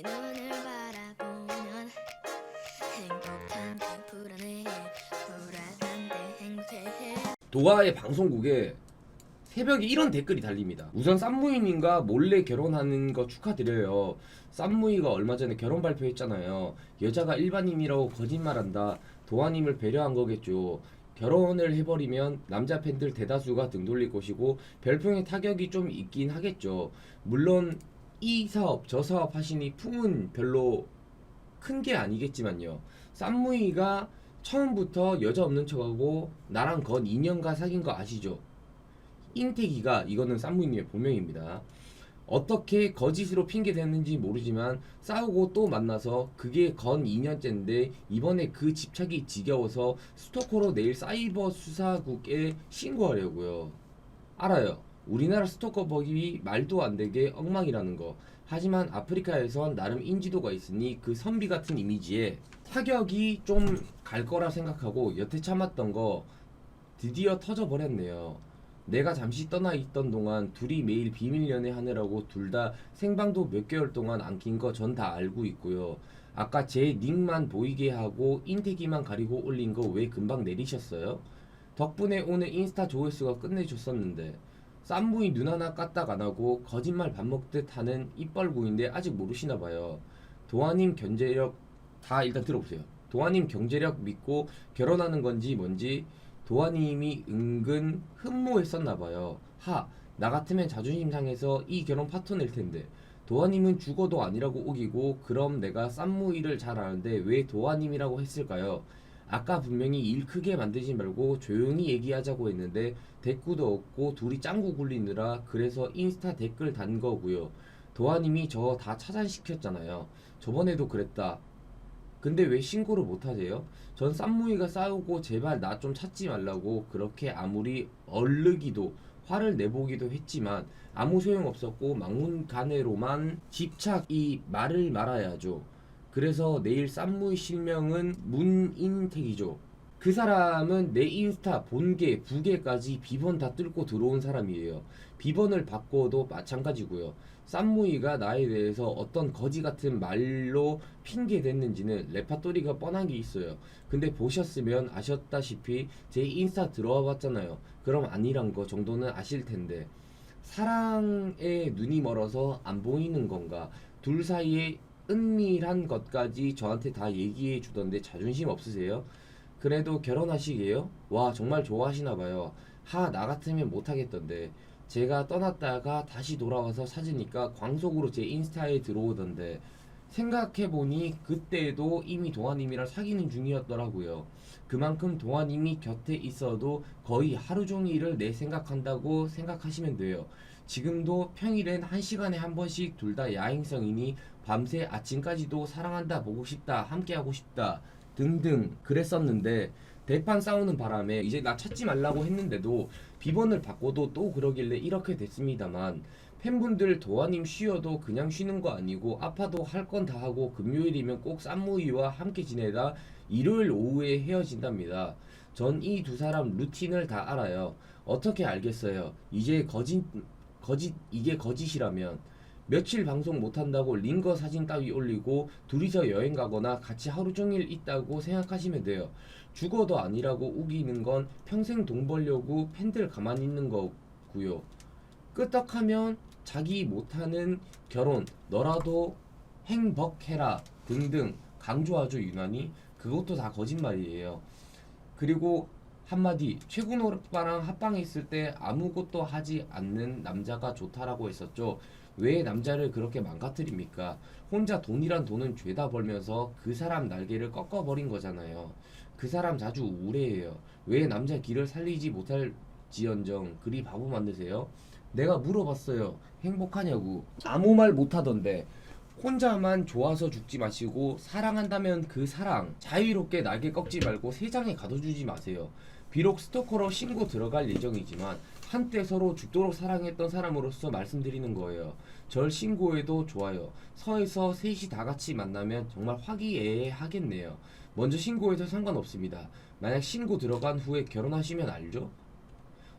눈을 바라보면 행복한데 불안해 불안한데 행복해. 도가의 방송국에 새벽에 이런 댓글이 달립니다. 우선 쌈무이님과 몰래 결혼하는 거 축하드려요. 쌈무이가 얼마 전에 결혼 발표했잖아요. 여자가 일반인이라고 거짓말한다. 도아님을 배려한 거겠죠. 결혼을 해버리면 남자 팬들 대다수가 등 돌릴 것이고 별풍의 타격이 좀 있긴 하겠죠. 물론 이 사업 저 사업 하시니 풍은 별로 큰 게 아니겠지만요. 쌈무이가 처음부터 여자 없는 척하고 나랑 건 2년간 사귄 거 아시죠? 인태기가, 이거는 쌈무이님의 본명입니다. 어떻게 거짓으로 핑계 댔는지 모르지만 싸우고 또 만나서 그게 건 2년째인데 이번에 그 집착이 지겨워서 스토커로 내일 사이버 수사국에 신고하려고요. 알아요. 우리나라 스토커 법이 말도 안 되게 엉망이라는 거. 하지만 아프리카에선 나름 인지도가 있으니 그 선비 같은 이미지에 타격이 좀 갈 거라 생각하고 여태 참았던 거 드디어 터져버렸네요. 내가 잠시 떠나 있던 동안 둘이 매일 비밀 연애 하느라고 둘 다 생방도 몇 개월 동안 안 낀 거 전 다 알고 있고요. 아까 제 닉만 보이게 하고 인태기만 가리고 올린 거 왜 금방 내리셨어요? 덕분에 오늘 인스타 조회수가 끝내줬었는데. 쌈무이 눈 하나 까딱 안 하고 거짓말 밥 먹듯 하는 입벌구인데 아직 모르시나봐요. 도아님 견제력 다 일단 들어보세요. 도아님 경제력 믿고 결혼하는 건지 뭔지 도아님이 은근 흠모했었나봐요. 나 같으면 자존심 상해서 이 결혼 파토낼 텐데. 도아님은 죽어도 아니라고 우기고 그럼 내가 쌈무이를 잘 아는데 왜 도아님이라고 했을까요? 아까 분명히 일 크게 만들지 말고 조용히 얘기하자고 했는데 대꾸도 없고 둘이 짱구 굴리느라 그래서 인스타 댓글 단 거고요. 도아님이 저 다 차단시켰잖아요. 저번에도 그랬다. 근데 왜 신고를 못 하세요? 전 쌈무이가 싸우고 제발 나 좀 찾지 말라고 그렇게 아무리 얼르기도 화를 내보기도 했지만 아무 소용 없었고 막문가내로만 집착이 말을 말아야죠. 그래서 내일 쌈무이 실명은 문인택이죠. 그 사람은 내 인스타 본계, 부계까지 비번 다 뚫고 들어온 사람이에요. 비번을 바꿔도 마찬가지고요. 쌈무이가 나에 대해서 어떤 거지 같은 말로 핑계 댔는지는 레파토리가 뻔한 게 있어요. 근데 보셨으면 아셨다시피 제 인스타 들어와 봤잖아요. 그럼 아니란 거 정도는 아실 텐데. 사랑에 눈이 멀어서 안 보이는 건가? 둘 사이에 은밀한 것까지 저한테 다 얘기해 주던데 자존심 없으세요? 그래도 결혼하시게요? 와, 정말 좋아하시나봐요. 나 같으면 못하겠던데. 제가 떠났다가 다시 돌아와서 찾으니까 광속으로 제 인스타에 들어오던데. 생각해보니 그때도 이미 동아님이랑 사귀는 중이었더라고요. 그만큼 동아님이 곁에 있어도 거의 하루 종일을 내 생각한다고 생각하시면 돼요. 지금도 평일엔 1시간에 한 번씩 둘 다 야행성이니 밤새 아침까지도 사랑한다, 보고 싶다, 함께하고 싶다 등등 그랬었는데 대판 싸우는 바람에 이제 나 찾지 말라고 했는데도 비번을 바꿔도 또 그러길래 이렇게 됐습니다만, 팬분들 도아님 쉬어도 그냥 쉬는 거 아니고 아파도 할 건 다 하고 금요일이면 꼭 쌈무이와 함께 지내다 일요일 오후에 헤어진답니다. 전 이 두 사람 루틴을 다 알아요. 어떻게 알겠어요? 이제 이게 거짓이라면. 며칠 방송 못한다고 링거 사진 따위 올리고 둘이서 여행 가거나 같이 하루 종일 있다고 생각하시면 돼요. 죽어도 아니라고 우기는 건 평생 돈 벌려고 팬들 가만히 있는 거고요. 끄떡하면 자기 못하는 결혼 너라도 행복해라 등등 강조하죠. 유난히 그것도 다 거짓말이에요. 그리고 한마디, 최군 오빠랑 합방했을 때 아무것도 하지 않는 남자가 좋다라고 했었죠. 왜 남자를 그렇게 망가뜨립니까? 혼자 돈이란 돈은 죄다 벌면서 그 사람 날개를 꺾어버린 거잖아요. 그 사람 자주 우울해해요. 왜 남자 길을 살리지 못할지언정 그리 바보 만드세요? 내가 물어봤어요. 행복하냐고. 아무 말 못하던데. 혼자만 좋아서 죽지 마시고 사랑한다면 그 사랑 자유롭게 날개 꺾지 말고 세상에 가둬주지 마세요. 비록 스토커로 신고 들어갈 예정이지만 한때 서로 죽도록 사랑했던 사람으로서 말씀드리는 거예요. 절 신고해도 좋아요. 서에서 셋이 다 같이 만나면 정말 화기애애하겠네요. 먼저 신고해도 상관없습니다. 만약 신고 들어간 후에 결혼하시면 알죠?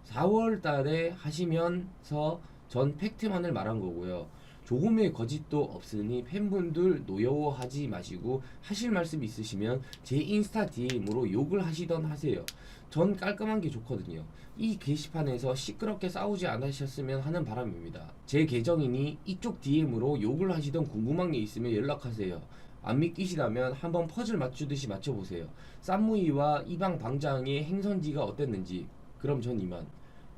4월 달에 하시면서 전 팩트만을 말한 거고요. 조금의 거짓도 없으니 팬분들 노여워하지 마시고 하실 말씀 있으시면 제 인스타 DM으로 욕을 하시던 하세요. 전 깔끔한 게 좋거든요. 이 게시판에서 시끄럽게 싸우지 않으셨으면 하는 바람입니다. 제 계정이니 이쪽 DM으로 욕을 하시던 궁금한 게 있으면 연락하세요. 안 믿기시다면 한번 퍼즐 맞추듯이 맞춰보세요. 쌈무이와 이방 방장의 행선지가 어땠는지. 그럼 전 이만.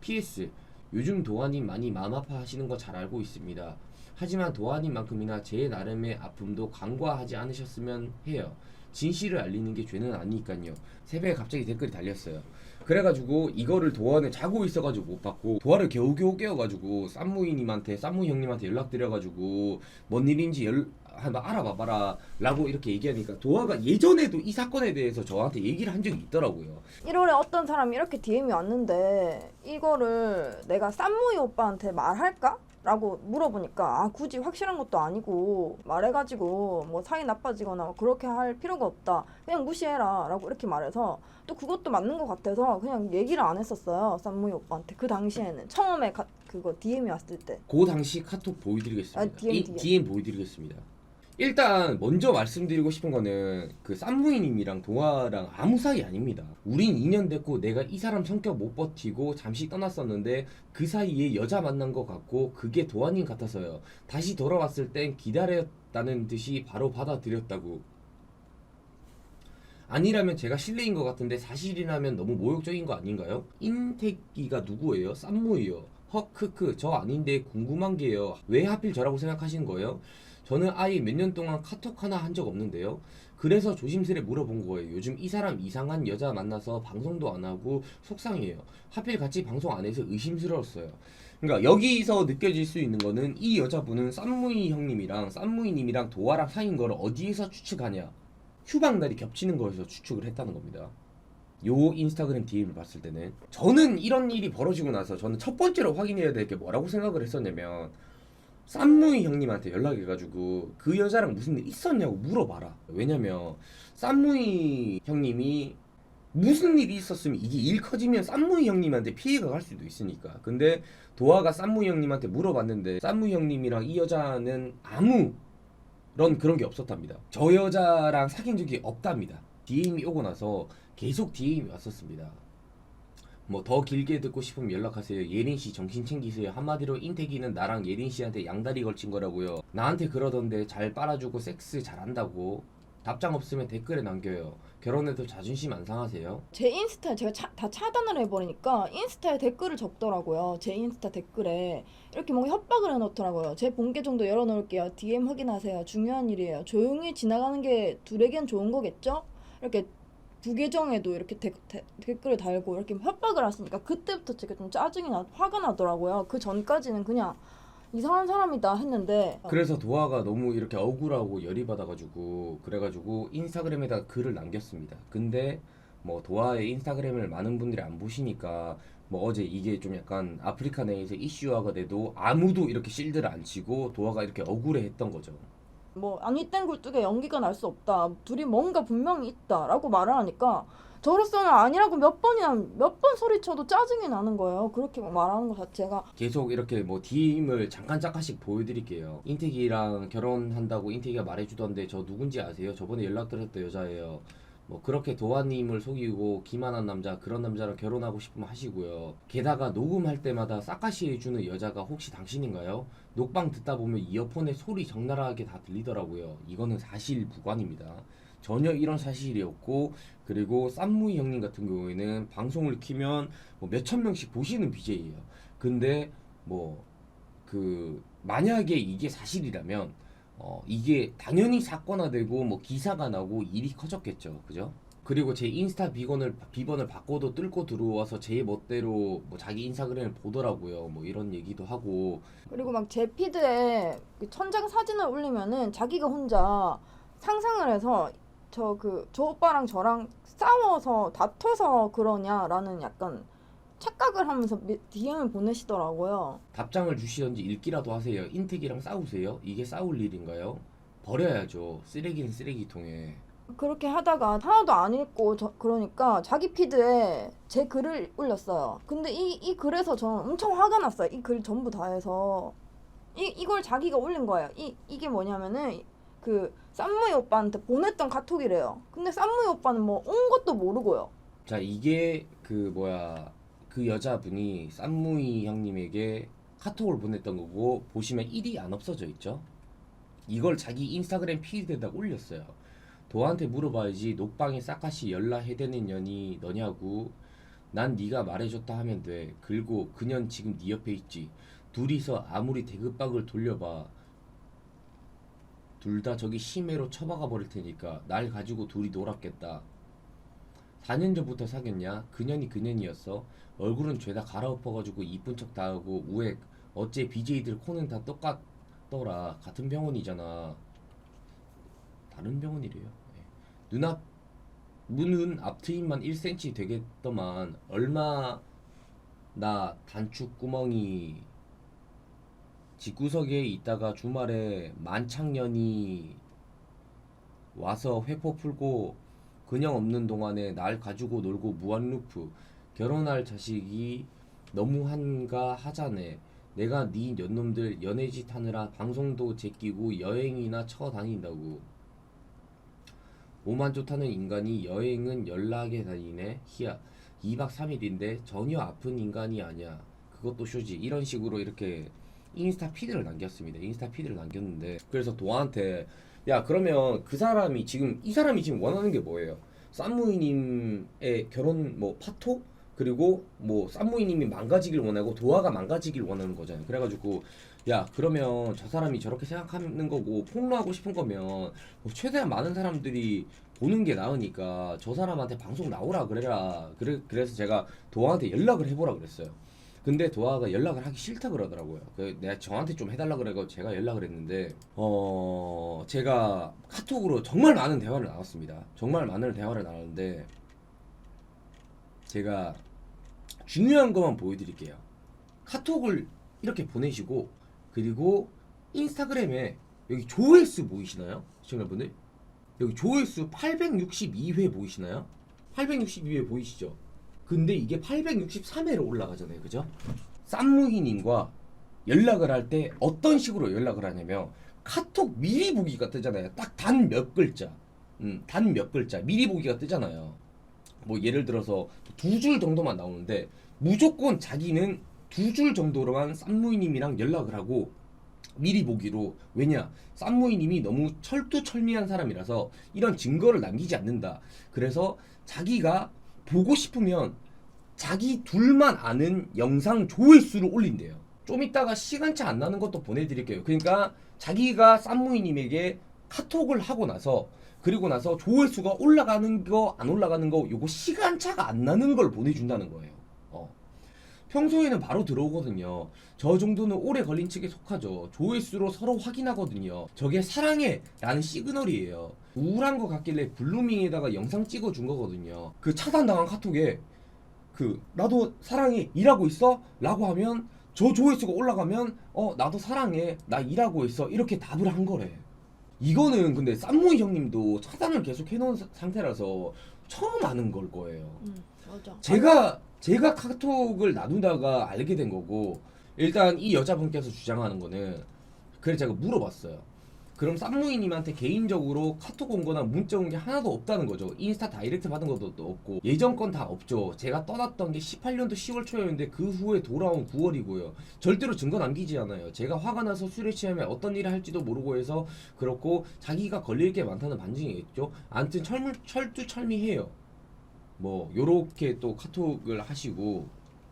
PS 요즘 도아님 많이 마음 아파하시는 거 잘 알고 있습니다. 하지만 도아님만큼이나 제 나름의 아픔도 간과하지 않으셨으면 해요. 진실을 알리는 게 죄는 아니니까요. 새벽에 갑자기 댓글이 달렸어요. 그래가지고 이거를 도아는 자고 있어가지고 못 받고 도아를 겨우겨우 깨워가지고 쌈무이님한테 쌈무이 형님한테 연락드려가지고 뭔 일인지 한번 알아봐봐라 라고 이렇게 얘기하니까 도아가 예전에도 이 사건에 대해서 저한테 얘기를 한 적이 있더라고요. 1월에 어떤 사람이 이렇게 DM이 왔는데 이거를 내가 쌈무이 오빠한테 말할까? 라고 물어보니까 아 굳이 확실한 것도 아니고 말해가지고 뭐 사이 나빠지거나 그렇게 할 필요가 없다. 그냥 무시해라 라고 이렇게 말해서 또 그것도 맞는 것 같아서 그냥 얘기를 안 했었어요. 쌈무이 오빠한테. 그 당시에는 처음에 그거 DM이 왔을 때. 그 당시 카톡 보여드리겠습니다. 아, DM. DM 보여드리겠습니다. 일단 먼저 말씀드리고 싶은 거는 그 쌈무이님이랑 동아랑 아무 사이 아닙니다. 우린 2년 됐고 내가 이 사람 성격 못 버티고 잠시 떠났었는데 그 사이에 여자 만난 것 같고 그게 도아님 같아서요. 다시 돌아왔을 땐 기다렸다는 듯이 바로 받아들였다고. 아니라면 제가 실례인 것 같은데 사실이라면 너무 모욕적인 거 아닌가요? 인태기가 누구예요? 쌈무이요. 헉 크크 저 아닌데 궁금한 게요. 왜 하필 저라고 생각하시는 거예요? 저는 아예 몇 년 동안 카톡 하나 한 적 없는데요. 그래서 조심스레 물어본 거예요. 요즘 이 사람 이상한 여자 만나서 방송도 안 하고 속상해요. 하필 같이 방송 안 해서 의심스러웠어요. 그러니까 여기서 느껴질 수 있는 거는 이 여자분은 쌈무이 형님이랑 쌈무이님이랑 도아랑 사귄 거를 어디에서 추측하냐. 휴방날이 겹치는 거에서 추측을 했다는 겁니다. 요 인스타그램 DM을 봤을 때는 저는 이런 일이 벌어지고 나서 저는 첫 번째로 확인해야 될 게 뭐라고 생각을 했었냐면 쌈무이 형님한테 연락해가지고 그 여자랑 무슨 일 있었냐고 물어봐라. 왜냐면 쌈무이 형님이 무슨 일이 있었으면 이게 일 커지면 쌈무이 형님한테 피해가 갈 수도 있으니까. 근데 도아가 쌈무이 형님한테 물어봤는데 쌈무이 형님이랑 이 여자는 아무런 그런 게 없었답니다. 저 여자랑 사귄 적이 없답니다. DM이 오고 나서 계속 DM이 왔었습니다. 뭐 더 길게 듣고 싶으면 연락하세요. 예린씨 정신 챙기세요. 한마디로 인태기는 나랑 예린씨한테 양다리 걸친 거라고요. 나한테 그러던데 잘 빨아주고 섹스 잘한다고. 답장 없으면 댓글에 남겨요. 결혼해도 자존심 안 상하세요? 제 인스타에 제가 다 차단을 해버리니까 인스타에 댓글을 적더라고요. 제 인스타 댓글에 이렇게 뭔가 협박을 해놓더라고요. 제 본계 정도 열어놓을게요. DM 확인하세요. 중요한 일이에요. 조용히 지나가는 게 둘에겐 좋은 거겠죠? 이렇게 부계정에도 이렇게 댓글을 달고 이렇게 협박을 하시니까 그때부터 제가 좀 화가 나더라고요. 그 전까지는 그냥 이상한 사람이다 했는데 그래서 도아가 너무 이렇게 억울하고 열이 받아가지고 그래가지고 인스타그램에다 글을 남겼습니다. 근데 뭐 도아의 인스타그램을 많은 분들이 안 보시니까 뭐 어제 이게 좀 약간 아프리카 내에서 이슈화가 돼도 아무도 이렇게 실드를 안 치고 도아가 이렇게 억울해했던 거죠. 뭐 아니 땡 굴뚝에 연기가 날 수 없다. 둘이 뭔가 분명히 있다라고 말을 하니까 저로서는 아니라고 몇 번 소리쳐도 짜증이 나는 거예요. 그렇게 말하는 것 자체가. 계속 이렇게 뭐 DM을 잠깐씩 보여드릴게요. 인태기랑 결혼한다고 인태기가 말해주던데 저 누군지 아세요? 저번에 연락드렸던 여자예요. 뭐 그렇게 도아님을 속이고 기만한 남자 그런 남자랑 결혼하고 싶으면 하시고요. 게다가 녹음할 때마다 싹가시 해주는 여자가 혹시 당신인가요? 녹방 듣다 보면 이어폰에 소리 적나라하게 다 들리더라고요. 이거는 사실 무관입니다. 전혀 이런 사실이 없고 그리고 쌈무이 형님 같은 경우에는 방송을 키면 뭐 몇천 명씩 보시는 BJ예요. 근데 뭐 그 만약에 이게 사실이라면 이게 당연히 사건화되고 뭐 기사가 나고 일이 커졌겠죠. 그죠? 그리고 제 인스타 비번을 바꿔도 뚫고 들어와서 제 멋대로 뭐 자기 인스타그램을 보더라고요. 뭐 이런 얘기도 하고. 그리고 막 제 피드에 천장 사진을 올리면은 자기가 혼자 상상을 해서 저 오빠랑 저랑 싸워서 다퉈서 그러냐라는 약간 착각을 하면서 DM을 보내시더라고요. 답장을 주시던지 읽기라도 하세요. 인택이랑 싸우세요? 이게 싸울 일인가요? 버려야죠. 쓰레기는 쓰레기통에. 그렇게 하다가 하나도 안 읽고 그러니까 자기 피드에 제 글을 올렸어요. 근데 이 글에서 저는 엄청 화가 났어요. 이 글 전부 다 해서 이걸 자기가 올린 거예요. 이게 뭐냐면은 그 쌈무이 오빠한테 보냈던 카톡이래요. 근데 쌈무이 오빠는 뭐 온 것도 모르고요. 자, 이게 그 뭐야, 그 여자분이 쌈무이 형님에게 카톡을 보냈던 거고, 보시면 1이 안 없어져 있죠. 이걸 자기 인스타그램 피드에다 올렸어요. 도한테 물어봐야지. 녹방에 싹가시 연락해대는 년이 너냐고. 난 네가 말해줬다 하면 돼. 그리고 그년 지금 네 옆에 있지. 둘이서 아무리 대급박을 돌려봐, 둘 다 저기 심해로 처박아 버릴 테니까 날 가지고 둘이 놀았겠다. 4년 전부터 사귀었냐? 그년이 그년이었어. 얼굴은 죄다 갈아엎어가지고 이쁜 척 다 하고 우액. 어째 BJ들 코는 다 똑같더라. 같은 병원이잖아. 다른 병원이래요. 네. 눈앞 문은 앞트임만 1cm 되겠더만. 얼마 나 단축 구멍이 집구석에 있다가 주말에 만창년이 와서 회포 풀고 그냥 없는 동안에 날 가지고 놀고 무한루프. 결혼할 자식이 너무한가 하자네. 내가 네 년놈들 연애짓 하느라 방송도 제끼고 여행이나 쳐 다닌다고. 몸만 좋다는 인간이 여행은 연락에 다니네. 희야 2박 3일인데 전혀 아픈 인간이 아니야. 그것도 쇼지. 이런 식으로 이렇게 인스타 피드를 남겼습니다. 인스타 피드를 남겼는데, 그래서 도아한테 야, 그러면 그 사람이 지금, 이 사람이 지금 원하는 게 뭐예요? 쌈무이님의 결혼 뭐 파토? 그리고 뭐 쌈무이님이 망가지길 원하고 도아가 망가지길 원하는 거잖아요. 그래가지고 야, 그러면 저 사람이 저렇게 생각하는 거고 폭로하고 싶은 거면 뭐 최대한 많은 사람들이 보는 게 나으니까 저 사람한테 방송 나오라 그래라. 그래서 제가 도아한테 연락을 해보라 그랬어요. 근데 도아가 연락을 하기 싫다 그러더라고요. 내가 저한테 좀 해달라 그래서 제가 연락을 했는데, 제가 카톡으로 정말 많은 대화를 나눴습니다. 정말 많은 대화를 나눴는데, 제가 중요한 것만 보여드릴게요. 카톡을 이렇게 보내시고, 그리고 인스타그램에 여기 조회수 보이시나요? 시청자분들? 여기 조회수 862회 보이시나요? 862회 보이시죠? 근데 이게 863회로 올라가잖아요. 그죠? 쌈무희님과 연락을 할 때 어떤 식으로 연락을 하냐면 카톡 미리 보기가 뜨잖아요. 딱 단 몇 글자. 단 몇 글자. 미리 보기가 뜨잖아요. 뭐 예를 들어서 2줄 정도만 나오는데 무조건 자기는 2줄 정도로만 쌈무희님이랑 연락을 하고 미리 보기로. 왜냐? 쌈무희님이 너무 철두철미한 사람이라서 이런 증거를 남기지 않는다. 그래서 자기가 보고 싶으면 자기 둘만 아는 영상 조회수를 올린대요. 좀 이따가 시간차 안 나는 것도 보내드릴게요. 그러니까 자기가 쌈무이님에게 카톡을 하고 나서, 그리고 나서 조회수가 올라가는 거 안 올라가는 거 요거 시간차가 안 나는 걸 보내준다는 거예요. 평소에는 바로 들어오거든요. 저 정도는 오래 걸린 측에 속하죠. 조회수로 서로 확인하거든요. 저게 사랑해 라는 시그널이에요. 우울한 거 같길래 블루밍에다가 영상 찍어준 거거든요. 그 차단당한 카톡에 나도 사랑해 일하고 있어? 라고 하면 저 조회수가 올라가면 나도 사랑해 나 일하고 있어 이렇게 답을 한 거래. 이거는 근데 쌈무이 형님도 차단을 계속 해놓은 상태라서 처음 아는 걸 거예요. 맞아. 제가 카톡을 나누다가 알게 된 거고, 일단 이 여자분께서 주장하는 거는, 그래서 제가 물어봤어요. 그럼 쌈무이님한테 개인적으로 카톡 온 거나 문자 온 게 하나도 없다는 거죠. 인스타 다이렉트 받은 것도 없고 예전 건 다 없죠. 제가 떠났던 게 18년도 10월 초였는데 그 후에 돌아온 9월이고요. 절대로 증거 남기지 않아요. 제가 화가 나서 술에 취하면 어떤 일을 할지도 모르고 해서 그렇고, 자기가 걸릴 게 많다는 반증이겠죠. 아무튼 철두철미해요. 뭐 요렇게 또 카톡을 하시고,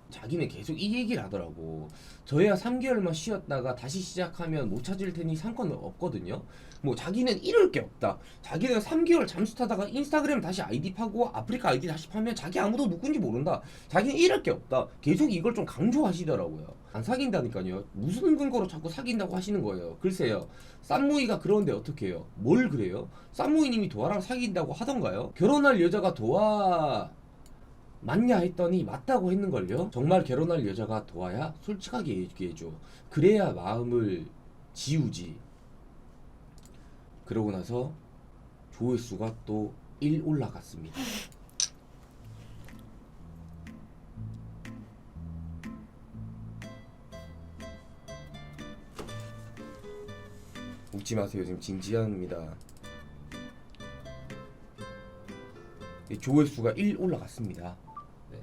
자기는 계속 이 얘기를 하더라고. 저야 3개월만 쉬었다가 다시 시작하면 못 찾을 테니 상관은 없거든요. 뭐 자기는 이럴 게 없다. 자기는 3개월 잠수 타다가 인스타그램 다시 아이디 파고 아프리카 아이디 다시 파면 자기 아무도 누군지 모른다. 자기는 이럴 게 없다. 계속 이걸 좀 강조하시더라고요. 안 사귄다니까요. 무슨 근거로 자꾸 사귄다고 하시는 거예요. 글쎄요. 쌈무이가 그러는데 어떻게 해요? 뭘 그래요? 쌈무이님이 도아랑 사귄다고 하던가요? 결혼할 여자가 도아 맞냐 했더니 맞다고 했는걸요. 정말 결혼할 여자가 도아야? 솔직하게 얘기해줘. 그래야 마음을 지우지. 그러고 나서 조회수가 또 1 올라갔습니다. 웃지 마세요. 지금 진지합니다. 조회수가 1 올라갔습니다. 네.